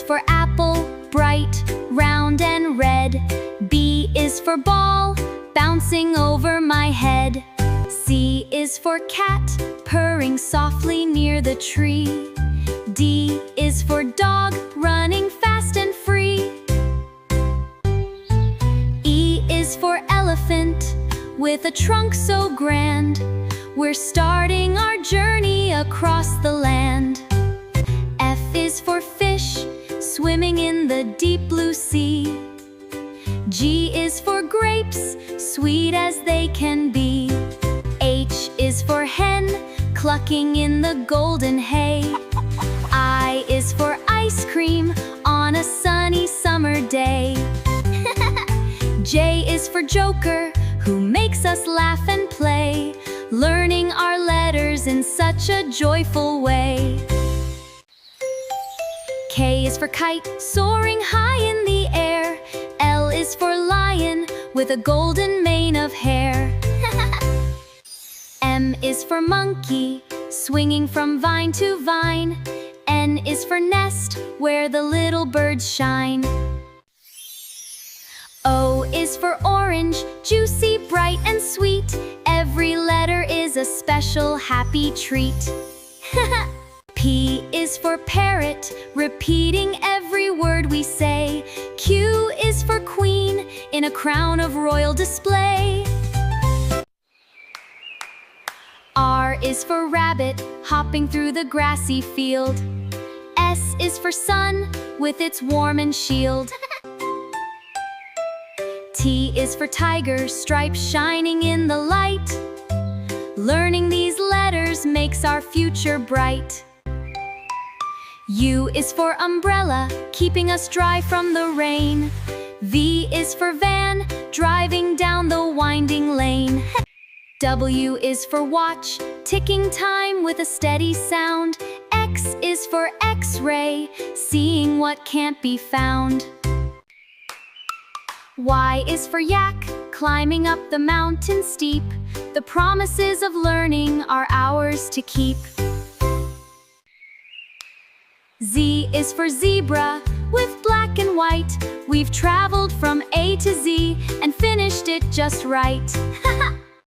is for apple, bright, round and red. B is for ball, bouncing over my head. C is for cat, purring softly near the tree. D is for dog, running fast and free. E is for elephant, with a trunk so grand. We're starting our journey across the land. F is for fish, swimming in the deep blue sea. G is for grapes, sweet as they can be. H is for hen, clucking in the golden hay. I is for ice cream on a sunny summer day. J is for joker, who makes us laugh and play, learning our letters in such a joyful way. K is for kite, soaring high in the air. L is for lion, with a golden mane of hair. M is for monkey, swinging from vine to vine. N is for nest, where the little birds shine. O is for orange, juicy, bright and sweet. Every letter is a special happy treat. P is for parrot, repeating every word we say. Q is for queen, in a crown of royal display. R is for rabbit, hopping through the grassy field. S is for sun, with its warm and shield. T is for tiger, stripes shining in the light. Learning these letters makes our future bright. U is for umbrella, keeping us dry from the rain. V is for van, driving down the winding lane. W is for watch, ticking time with a steady sound. X is for X-ray, seeing what can't be found. Y is for yak, climbing up the mountain steep. The promises of learning are ours to keep. Z is for zebra, with black and white. We've traveled from A to Z and finished it just right.